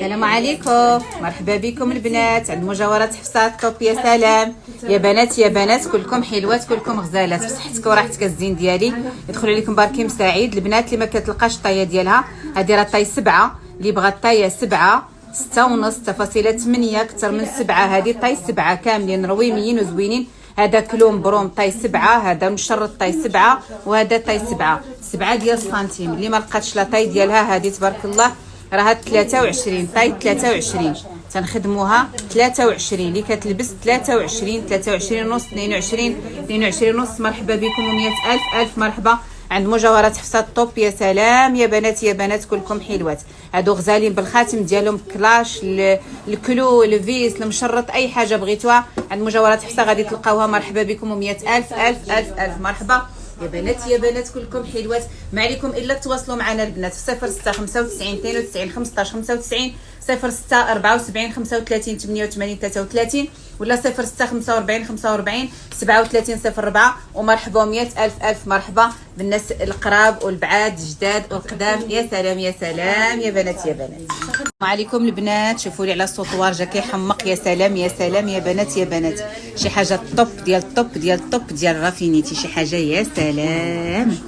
السلام عليكم، مرحبا بكم البنات عند مجاورات حفصه توب. يا سلام يا بنات يا بنات، كلكم حلوات كلكم غزالات بصحتك وراحتك الزين ديالي. يدخل عليكم باركيم سعيد. البنات اللي ما كتلقاش الطايه ديالها، هذه راه طاي 7، اللي بغى الطايه 7 6.5 تفاصيل 8 اكثر من 7. هذه طاي 7 كاملين رويميين وزوينين. هذا كلوم بروم طاي 7، هذا مشرط طاي 7، وهذا طاي 7 ديال السنتيم. اللي ما لقاتش لا طاي ديالها هذه تبارك الله راها 23 طاي 23 تنخدموها 23 اللي كتلبس 23 ونص 22 ونص. مرحبا بكم و100 ألف مرحبا عند مجاورات حفصه الطوب. يا سلام يا بنات يا بنات، كلكم حلوات. هادو غزالين بالخاتم ديالهم كلاش الكلو الفيس المشرط، اي حاجه بغيتوها عند مجاورات حفصه غادي تلقاوها. مرحبا بكم و100 ألف مرحبا يا بنات يا بنات، كلكم حلوات. ما عليكم الا تواصلوا معنا البنات في 06 95 92 15 95 06 74 35 88 33 ولا 06 45 45 37 04. ومرحبا 100 ألف مرحبا بالناس القراب والبعاد الجداد والقدام. يا سلام يا سلام يا بنات يا بنات. السلام عليكم البنات، شوفوا لي على السطوار جا كيحمق. يا سلام يا سلام يا بنات يا بنات، شي حاجه طوب ديال الطوب ديال الطوب ديال رافينيتي، شي حاجه يا سلام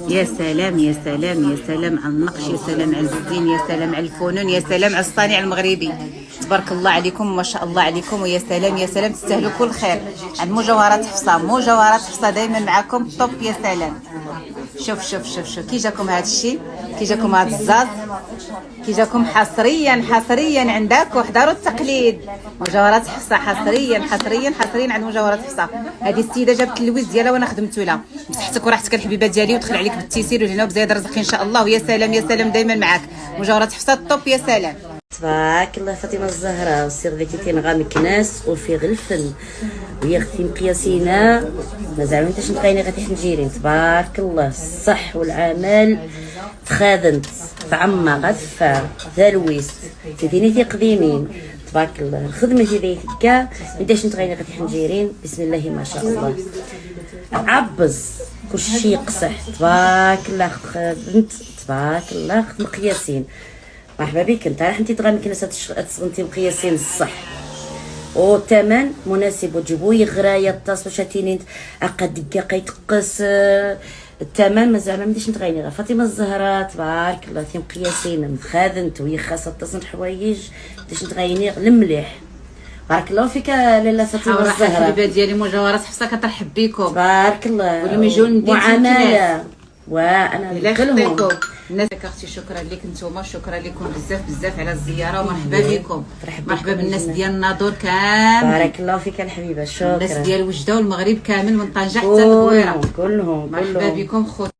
يا سلام يا سلام يا سلام على النقش، يا سلام على الزين، يا سلام على الفنون، يا سلام على الصانع المغربي. تبارك الله عليكم ما شاء الله عليكم. ويا سلام يا سلام، تستاهلوا كل خير عند مجاورات حفصه. مجاورات حفصه دائما معكم طوب. يا سلام. شوف كي جاكم هذا الشيء، كي جاكم هذا الزاز، كي جاكم حصريا عندك. وحضروا التقليد مجاورات حفصه حصريا عند مجاورات حفصه. هذه السيده جابت اللويز ديالها وانا خدمته لها. بصحتك وراحتك الحبيبه ديالي، ودخل عليك بالتيسير والهنا وبزياده رزق ان شاء الله. ويا سلام يا سلام دائما معاك مجاورات حفصه الطوب. يا سلام تبارك الله. فاطمه الزهراء والسير ذاك تينغا مكناس وفي غلفل ويا اختي مقياسينا ما زعما انت شنقايني غادي حنجيرين. تبارك الله الصح والعمل تخادمت فعما غفا ذالويست تديني قديمين. تبارك الله الخدمه ديالك كاع بداش نتغيري غادي حنجيرين. بسم الله ما شاء الله عبز كلشي يقصح. تبارك الله خدمت تبارك الله خدم مقياسين. مرحبا بك انت انت تغني كناس انت مقياسين الصح والثمن مناسب. وتجيبوا غرايه الطاس شاتينين اقد دقيقه يتقص الثمن ما زعما ماديش نتغيني. غير فاطمه الزهراء تبارك الله تي مقياسين مخادنت وهي خاصه تصن حوايج ماديش نتغيني المليح. بارك الله فيك لاله فاطمه الزهراء الحبيبه ديالي. مجاورات حفصه كترحب بكم. بارك الله ولما يجيو ندير معامله وانا نقول الناس. اختي شكرا لك نتوما، شكرا لكم بزاف على الزياره. ومرحبا بكم، مرحبا بالناس ديال الناظور كامل. بارك الله فيك الحبيبه. شكرا الناس ديال وجده والمغرب كامل من طنجه حتى للدويره كلهم مرحبا بكم خوت.